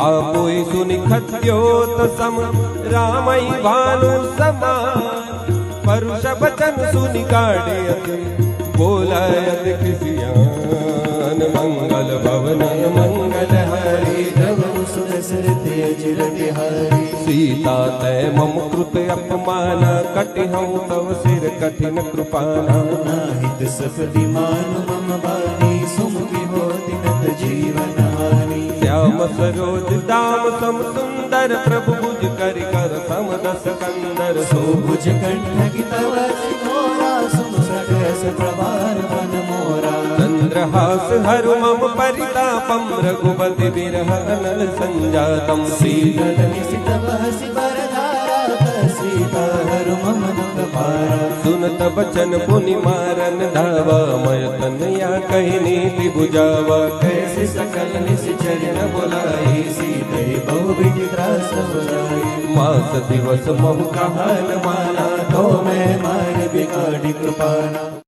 आपोई सुनि खत्योत सम रामई भानु समान परुष बचन सुनि काढ़े अति बोलायत खिसियान मंगल भवन मंगल हरि प्रभु सुदशरथ अचिरत हारी सीता तय मम कृत अपमान कटिहं तव सिर कठिन कृपाना नाहित सपदि मानु मम बानी सुमुखी होति नत जीवन हानि श्याम सरोज दाम सम सुंदर प्रभु भुज करि कर सम दस कंदर सोभुज कंठ की तव सिंहोरा सुन सडस प्रभार मन मोरा चंद्रहास हरु मम परितापम रघुपति विरह अनल संजातम सीतल निशित बहसि बरधारा सीता हरु मम दुख पारा सुनत बचन पुनि मारन धावा मय तनया कहि नीति बुझावा कैसे सकल निश्चर न बुलाई सीते बहु विधि त्रास बुलाई मास दिवस महु कहन माना तो मैं मार बिगाड़ी कृपाना।